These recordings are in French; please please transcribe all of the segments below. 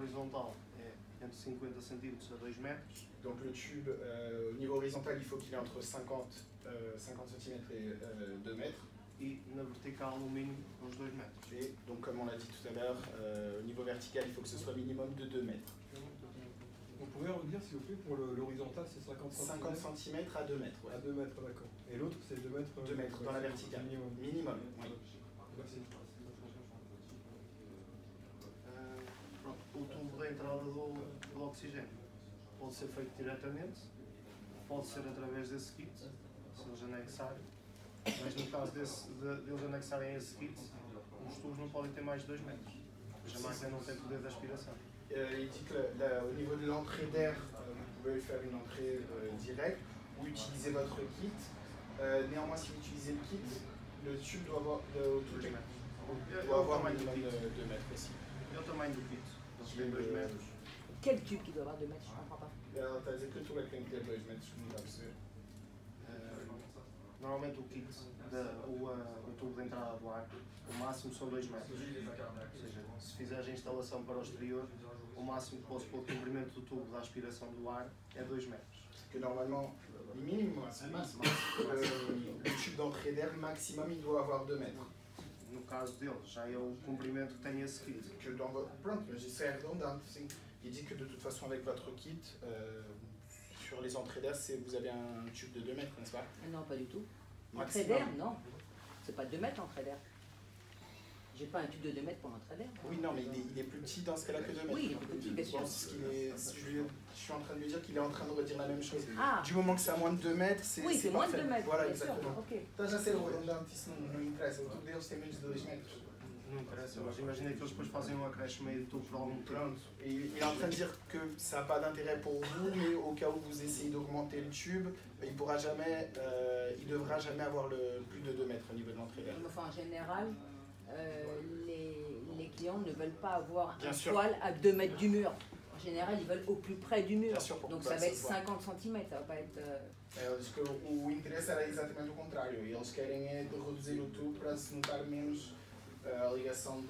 horizontal é entre 50 cm a 2 metros. Donc le tube, au niveau horizontal, il faut qu'il ait entre 50 cm et 2 mètres. E na vertical, no mínimo, uns 2 metros. Et donc, comme on l'a dit tout à l'heure, au niveau vertical, il faut que ce soit minimum de 2 mètres. Vous pouvez redire, s'il vous plaît, pour l'horizontal, c'est 50 cm 50 cm à 2 mètres. Ouais. À 2 mètres, d'accord. Et l'autre, c'est 2 mètres 2 mètres dans la verticale. Minimum. Minimum, oui. Merci. Pronto, o tubo da entrada do oxigênio pode ser feito diretamente, pode ser através desse kit, se eles anexarem, mas no caso deles anexarem esse kit, os tubos não podem ter mais de 2 metros, pois a máquina não tem poder de aspiração. Il dit que au niveau de l'entrée d'air, vous pouvez faire une entrée directe ou utiliser votre kit. Néanmoins, si vous utilisez le kit, le tube doit avoir, doit avoir un minimum de 2 mètres aussi. É o tamanho do kit, eles têm 2 metros. Quel tube qui doit avoir 2 mètres? Je ne comprends pas. Ela está a dizer que o tubo é que tem que ter 2 metros, como dá a perceber. Normalmente o kit, o tubo de entrada do ar, o máximo são 2 metros. Ou seja, se fizeres a instalação para o exterior, o máximo que podes pôr de comprimento do tubo da aspiração do ar é 2 metros. Que normalement, minimum, le tube d'entrée d'air maximum, il doit avoir 2 mètres. No caso deles, já é o comprimento que tem esse kit. Que dans votre... Pronto, mas isso é redondante. Sim. Il dit que de toute façon, avec votre kit, sur les entrées d'air, vous avez un tube de 2 mètres, n'est-ce pas? Non, pas du tout. Maximum. Entrée d'air, non. C'est pas 2 mètres entrée d'air. J'ai pas un tube de 2 mètres pour l'entrée d'air. Oui, non, mais il est plus petit dans ce cas-là que 2 mètres. Oui, il est plus petit, bien sûr. Je suis en train de lui dire qu'il est en train de redire la même chose. Ah. Du moment que c'est à moins de 2 mètres, c'est Oui, c'est moins de 2 mètres. Voilà, bien sûr. exactement. Ok. Então já ser redondante, isso não interessa. O tubo deles tem menos de 2 metros. Não interessa, mas imagina que eles depois fazem um acréscimo meio de tubo por algum tempo. Pronto. Et il est en train de dire que ça n'a pas d'intérêt pour vous, mais au cas où vous essayez d'augmenter le tube, il pourra jamais, il devra jamais avoir plus de 2 mètres au niveau de l'entrée d'air. Enfin, en général, les clients ne veulent pas avoir Bien un sûr. poêle à 2 mètres du mur. En général, ils veulent au plus près du mur. Bien sûr, pour Donc que ça ça va être se voit. 50 cm, ça va pas être... Diz que o interesse era exatamente o contrário. Eles querem é de reduzir o tubo para se notar menos a ligação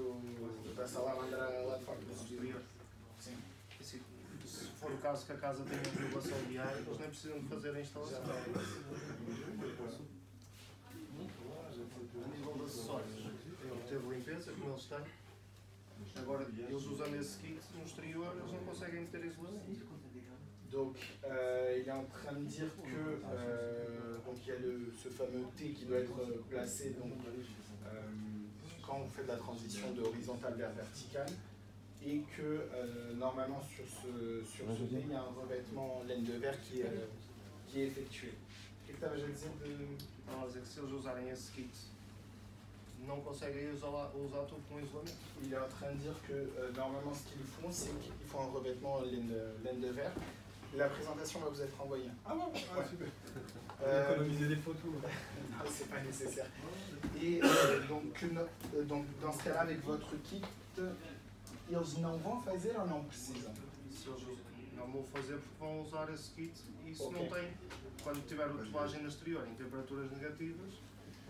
da salamandra lá de fora. Do exterior. Sim. E se for o caso que a casa tenha regulação diária, eles nem precisam de fazer a instalação. A nível de acessórios, ele teve limpeza, como eles têm. Agora, eles usando esse kit no exterior, eles não conseguem meter isolamento. Donc, il est en train de dire que donc il y a ce fameux T qui doit être placé donc, quand on fait de la transition de horizontale vers verticale et que normalement sur ce T, il y a un revêtement en laine de verre qui est effectué. Qu'est-ce que tu avais à dire de... Não, a dizer que se eles usarem esse kit, não conseguem usar tudo com isolamento. Il est en train de dire que normalement ce qu'ils font, c'est qu'ils font un revêtement en laine de verre. La présentation va vous être envoyée. Ah bon? Ah, Ouais. super. Économiser des photos. Non, c'est pas nécessaire. Et donc dans ce cas-là, avec votre kit, eles não vão fazer ou não precisam? Se eles não vão fazer porque vão usar esse kit e se Ok. não tem, quando tiver a tubagem no exterior em temperaturas negativas,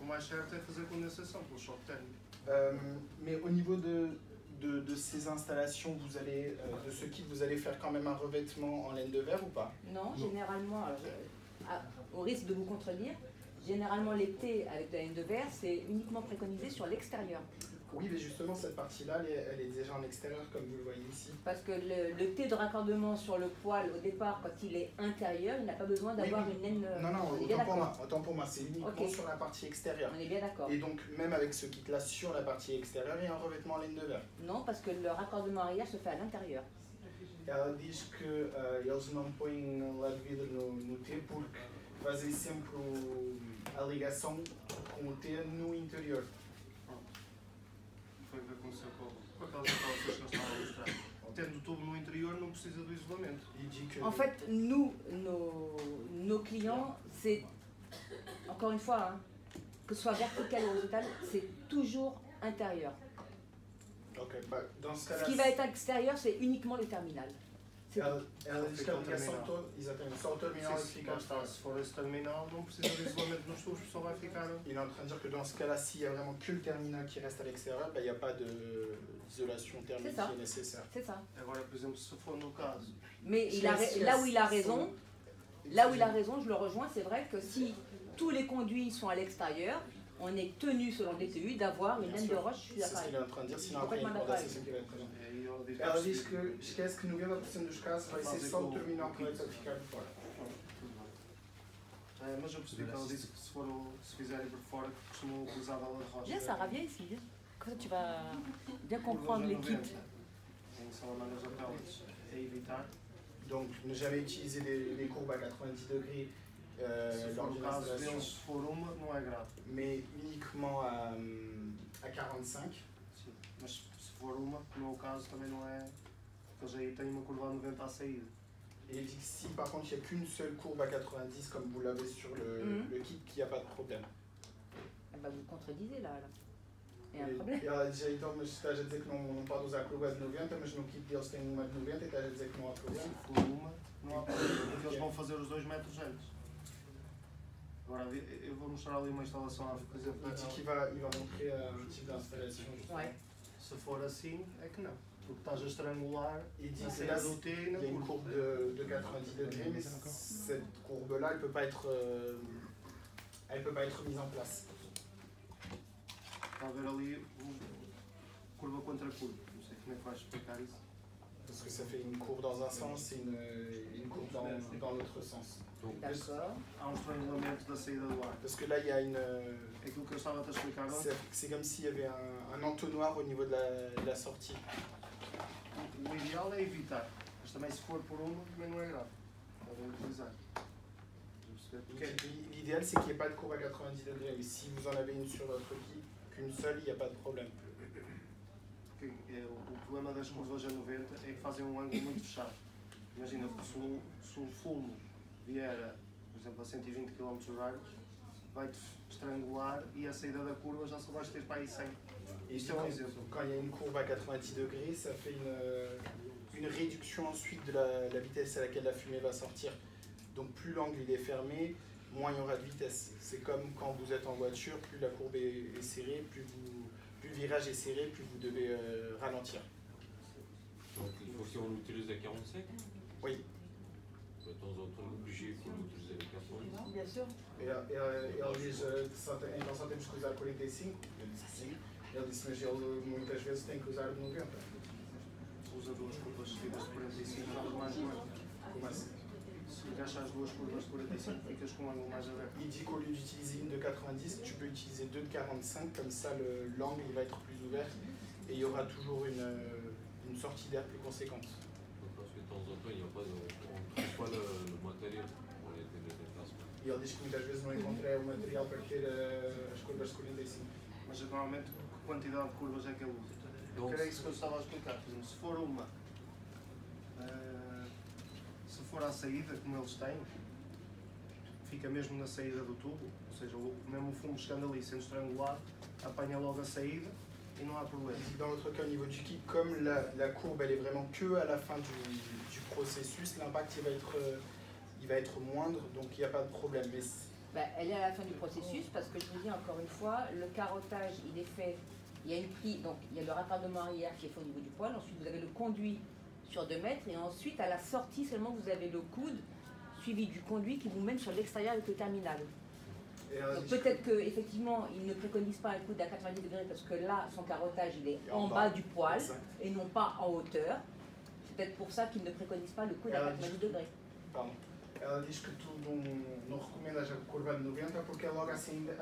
o mais certo é fazer condensação pelo choque térmico. Mais au niveau de ces installations, vous allez, de ce kit, vous allez faire quand même un revêtement en laine de verre ou pas? Non, généralement, alors, au risque de vous contredire, généralement l'été avec de la laine de verre, c'est uniquement préconisé sur l'extérieur. Oui, mais justement, cette partie-là, elle est déjà en extérieur, comme vous le voyez ici. Parce que le T de raccordement sur le poêle, au départ, quand il est intérieur, il n'a pas besoin d'avoir une laine... Non, non, on est bien d'accord. autant pour moi, c'est uniquement Ok. sur la partie extérieure. On est bien d'accord. Et donc, même avec ce kit-là, sur la partie extérieure, il y a un revêtement en laine de verre. Non, parce que le raccordement arrière se fait à l'intérieur. Ela diz que eles não põem lá de vidro no T porque fazem sempre a ligação com o T no interior. Foi o que aconteceu com aquelas instalações que nós estávamos a mostrar. Tendo o tubo no interior, não precisa do isolamento. Il dit que... En fait, nous, nos clients, c'est, encore une fois, hein, que ce soit vertical ou horizontal, c'est toujours intérieur. Ok, bah, dans ce Ce cas-là... qui va être extérieur, c'est uniquement le terminal. Ela diz que a ligação toda, exatamente, só o terminal é que fica estável. Se for esse terminal, não precisa de isolamento nos tubos, só vai ficar. Il est en train de dire que dans ce cas-là, s'il y a vraiment que le terminal qui reste à l'extérieur, il n'y a pas d'isolation thermique qui est nécessaire. C'est ça. Agora, por exemplo, se for no caso. Mais là où il a raison, je le rejoins, c'est vrai que si tous les conduits sont à l'extérieur, on est tenu selon le DTU d'avoir une laine de roche, je suis C'est ce d'accord. qu'il est en train de dire, sinon après il y a une coordination qui va être présente. E aí ele diz Ela diz que esquece que 90% dos casos vai ser só o terminal que vai ficar de fora. Mas eu percebi que ela disse que se fizerem por fora, que costumam utilizar a bala de rocha. Viens Sarah, viens ici, viens. Comme ça tu vas bien comprendre les kits. Em salamandras a pellets, é evitar. Donc ne jamais utiliser des courbes à 90 degrés Se for lors o d'une caso installation, deles, se for uma, não é grave. mais uniquement à 45. Sim. Mas se for uma, que no meu caso também não é. Porque eles aí têm uma curva a 90 à saída. Et il dit que si par contre il n'y a qu'une seule courbe à 90 comme vous l'avez sur le kit, qu'il n'y a pas de problème. Ah bah, vous contredisez là. É um problema. E ela diz então, mas estás a dizer que não pode usar a curva de 90, mas no kit deles tem uma de 90 e estás a dizer que não há problema? Se for uma, não há problema. Porque eles vão fazer os 2 metros antes. Agora, eu vou mostrar ali uma instalação, por exemplo. Il dit qu'il va montrer un type d'installation. Ouais. Se for assim, é que não. Porque estás a estrangular Il dit a que saída là, do T e il na y a une curva. courbe de 90 degrés, mais cette courbe-là, elle ne peut pas être mise en place. Está a ver ali curva contra curva. Não sei como é que vais explicar isso. Parce que ça fait une courbe dans un sens et une courbe dans l'autre sens. D'accord. Há um estrangulamento da saída do ar. Parce que là, il y a une. Aquilo que eu estava a te explicar ontem, C'est comme s'il y avait un entonnoir au niveau de la sortie. o ideal é evitar. Mas também se for por uma, também não é grave. Podem utilizar. L'idéal, c'est qu'il n'y ait pas de courbe à 90 degrés. Mais si vous en avez une sur votre kit, qu'une seule, il n'y a pas de problème. O problema das curvas a 90 é que fazem um ângulo muito fechado. Imagina, se o fumo vier, por exemplo, a 120 km/h, vai-te estrangular e a saída da curva já só vais ter para aí 100. Isto é um exemplo. Quand il y a une courbe à 90 degrés, ça fait une réduction ensuite de la vitesse à laquelle la fumée va sortir. Donc plus l'angle il est fermé, moins il y aura de vitesse. C'est comme quand vous êtes en voiture, plus la courbe est serrée, plus le virage est serré, plus vous devez ralentir. Donc il faut qu'on utilise les 45. Oui. De temps en temps, obligé, il faut utiliser les 90. Bien sûr. Ele diz, então só temos que usar 45. Eu disse sim. Ele disse, mas ele muitas vezes tem que usar 90. Usa duas curvas seguidas de 45, faz mais um ângulo. Como assim? Se encaixas as duas curvas de 45, ficas com um ângulo mais aberto. Il dit qu'au lieu d'utiliser une de 90, tu peux utiliser deux de 45, comme ça l'angle il va être plus ouvert et il y aura toujours une sortie d'air plus conséquente. Parce que de temps en temps, il n'y a pas on ne trouve pas le matériel pour les déplacements. E ele diz que muitas vezes não encontrei o material para ter as curvas de 45. Mas normalmente, que quantidade de curvas é que ele usa? Donc, Era isso que eu estava a explicar. Por exemplo, se for uma, se for à saída, como eles têm, fica mesmo na saída do tubo, ou seja, mesmo o fumo chegando ali, sendo estrangulado, apanha logo a saída e não há problema. Dans l'autre cas, au niveau du kit, comme la courbe elle est vraiment que à la fin du processus, l'impact il va être moindre, donc il n'y a pas de problème. Mais Ben, elle est à la fin du processus parce que je vous dis encore une fois, le carottage il est fait, il y a une prise, donc il y a le raccordement arrière qui est fait au niveau du poêle, ensuite vous avez le conduit sur 2 mètres et ensuite à la sortie seulement vous avez le coude suivi du conduit qui vous mène sur l'extérieur avec le terminal. Donc peut-être qu'effectivement il ne préconise pas un coude à 90 degrés parce que là son carottage il est en bas du poêle et non pas en hauteur. C'est peut-être pour ça qu'il ne préconise pas le coude à 90 degrés. Pardon. Ela diz que tu não recomendas a curva de 90 porque é logo a saída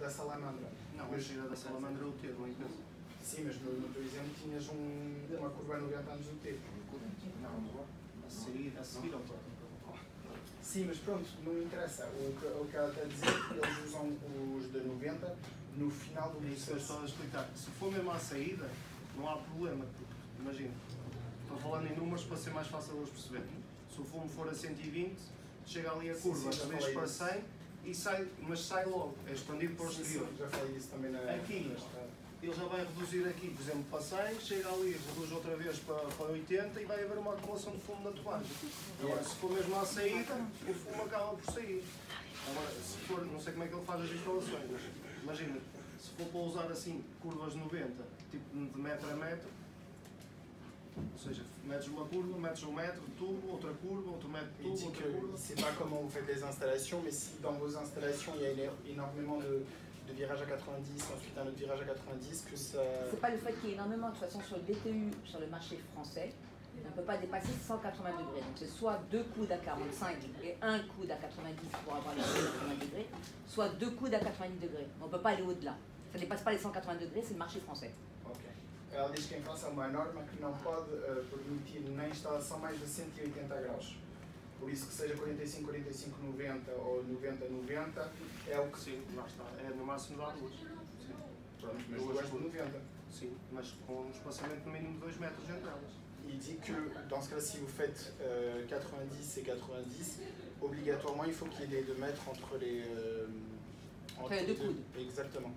da salamandra. Não, a saída da salamandra é o T, não é isso? Sim, mas no teu exemplo tinhas uma curva a 90 antes do T. Não, a seguir ao T. Sim, mas pronto, não interessa. O que ela está a dizer é que eles usam os de 90 no final do É isso que eu processo. estou a explicar. Se for mesmo à saída, não há problema. Porque, imagina, estou falando em números para ser mais fácil de eles perceberem. Se o fumo for a 120, chega ali a curva, desce para 100 e sai, mas sai logo, é expandido para o exterior. Já falei isso também na Aqui, ele já vai reduzir aqui, por exemplo, para 100, chega ali, reduz outra vez para 80 e vai haver uma acumulação de fumo na tomagem. Agora, se for mesmo à saída, o fumo acaba por sair. Agora, se for, não sei como é que ele faz as instalações, mas imagina, se for para usar assim curvas 90, tipo de metro a metro, ou seja, metes uma curva, metes um metro de tubo, outra curva, outro metro de Il tubo, dit outra que curva. il ne sait pas comment vous faites les installations, mais si dans vos installations il y a énormément de virages à 90, ensuite un autre virage à 90, que ça... C'est pas le fait qu'il y ait énormément, de toute façon, sur le DTU, sur le marché français, on ne peut pas dépasser 180 degrés. Donc c'est soit deux coudes à 45 et un coude à 90 pour avoir les 180 degrés, soit deux coudes à 90 degrés. On ne peut pas aller au-delà. Ça ne dépasse pas les 180 degrés, c'est le marché français. Ok. Ela diz que em França há uma norma que não pode permitir na instalação mais de 180 graus. Por isso que seja 45, 45, 90 ou 90, 90 é o que... Sim, lá está. É no máximo dá duas. Sim. Pronto, mas duas de 90. Sim, mas com um espaçamento no mínimo de 2 metros entre elas. Il dit que dans ce cas, si vous faites 90 et 90, obligatoirement il faut qu'il y ait les 2 mètres entre les... Entre les deux coudes. Exactement.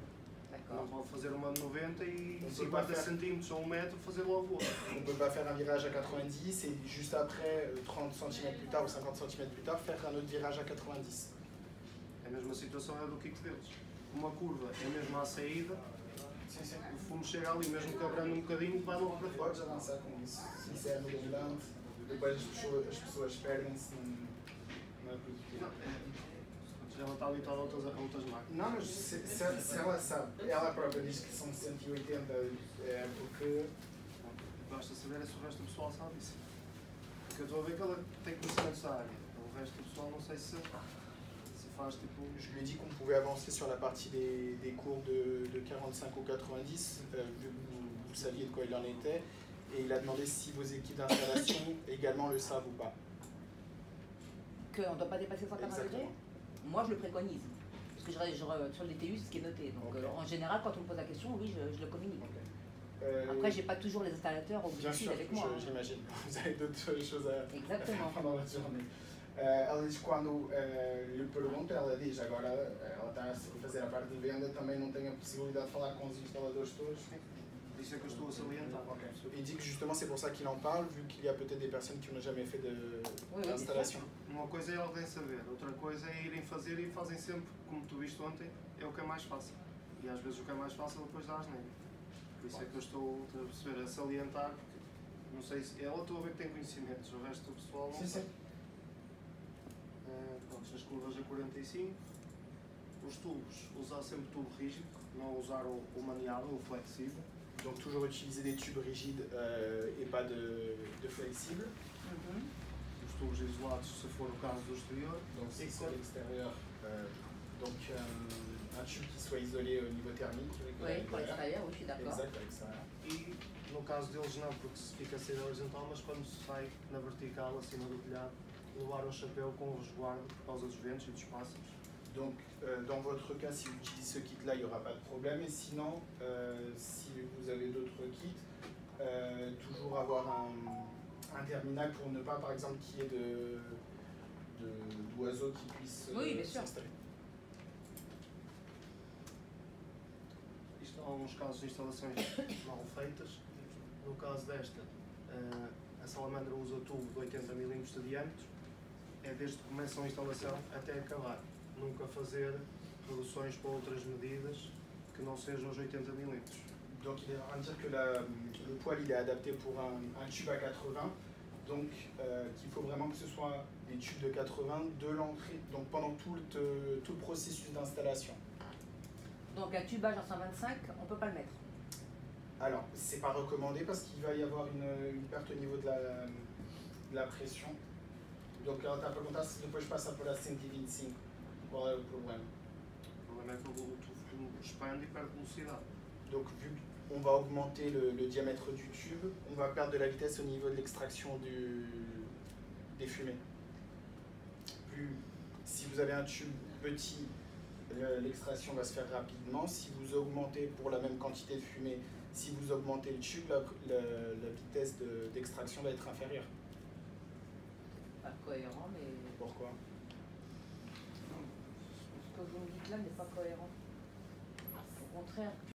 Não pode fazer uma de 90 e Não 50 centímetros ou 1 metro fazer logo outra. On ne peut pas faire un virage à 90 et juste après, 30 cm plus tard ou 50 cm plus tard, faire un autre virage à 90. A mesma situação é do kick deles. Uma curva é mesmo à saída, Sim, sim. o fumo chega ali, mesmo quebrando um bocadinho, vai logo para fora. Podes avançar com isso. Se isso é redundante, depois as pessoas perdem-se, não é produtivo. Não, já ela está habituada a outras máquinas. Não, mas se ela sabe, ela própria diz que são 180, é porque... Basta saber é se o resto do pessoal sabe isso. Porque eu estou a ver que ela tem conhecimentos da área. O resto do pessoal não sei se faz tipo... Je lui ai dit qu'on pouvait avancer sur la partie des cours de 45 au 90, vu que vous saviez de quoi il en était, et il a demandé si vos équipes d'installation également le savent ou pas. Qu'on ne doit pas dépasser 180 degrés. Exactement. Moi, je le préconise. Parce que sur le DTU, c'est ce qui est noté. Donc, Ok. en général, quand on me pose la question, oui, je le communique. Euh, Après, j'ai pas toujours les installateurs au bout Bien du fil sûr, avec moi. hein. j'imagine. Vous avez d'autres choses à Exactement. faire pendant la journée. Ela diz que quando lhe pergunta, ela diz agora ela está a fazer a parte de venda, também não tem a possibilidade de falar com os instaladores todos. Por isso é que eu estou a salientar. Ok. Il dit que justement c'est pour ça qu'il en parle, vu qu'il y a peut-être des personnes qui n'ont jamais fait Oui, d'installation. Uma coisa é alguém saber, outra coisa é irem fazer e fazem sempre, como tu viste ontem, é o que é mais fácil. E às vezes o que é mais fácil depois dá asneira. Por isso é que eu estou a perceber, a salientar, porque não sei se ela estou a ver que tem conhecimentos, o resto do pessoal não Sim, sabe. sim. Pronto, as curvas a 45, os tubos, usar sempre tubo rígido, não usar o maniável, o flexível. Donc toujours utiliser des tubes rigides et pas de flexibles. Mhm. Os tubos isolados, se for o caso do exterior. Donc si c'est à l'extérieur, donc un tube qui soit isolé au niveau thermique. Oui, pour l'extérieur, oui, je suis d'accord. Exact, avec ça. E no caso deles não, porque se fica a ser horizontal, mas quando se sai na vertical, acima do telhado, levar um chapéu com resguardo por causa dos ventos e dos pássaros. Donc dans votre cas, si vous utilisez ce kit-là, il n'y aura pas de problème. Et sinon, si vous avez d'autres kits, toujours avoir un terminal pour ne pas, par exemple, qu'il y ait d'oiseaux qui puissent Oui, bien sûr. s'installer. Isto há alguns casos de instalações mal feitas. No caso desta, a salamandra usa tubo de 80 mm de diâmetro. É desde que começam a instalação até acabar. Nunca fazer reduções para outras medidas que não sejam os 80 mm. Donc il est en train de dire que le poêle il est adapté pour un tube à 80, donc qu'il faut vraiment que ce soit des tubes de 80 de l'entrée, donc pendant tout le processus d'installation. Donc un tubage en 125, on ne peut pas le mettre. Alors, c'est pas recommandé parce qu'il va y avoir une perte au niveau de la pression. Donc ela está a perguntar se depois passa por a 125. Qual é o problema? O problema é que o tubo expande e perde velocidade. Donc vu qu'on va augmenter le diamètre du tube, on va perdre de la vitesse au niveau de l'extraction des fumées. Si vous avez un tube petit, l'extraction va se faire rapidement. Si vous augmentez pour la même quantité de fumée, si vous augmentez le tube, la vitesse d'extraction va être inférieure. Pas cohérent, mais Pourquoi? ce que vous me dites là n'est pas cohérent. Au contraire,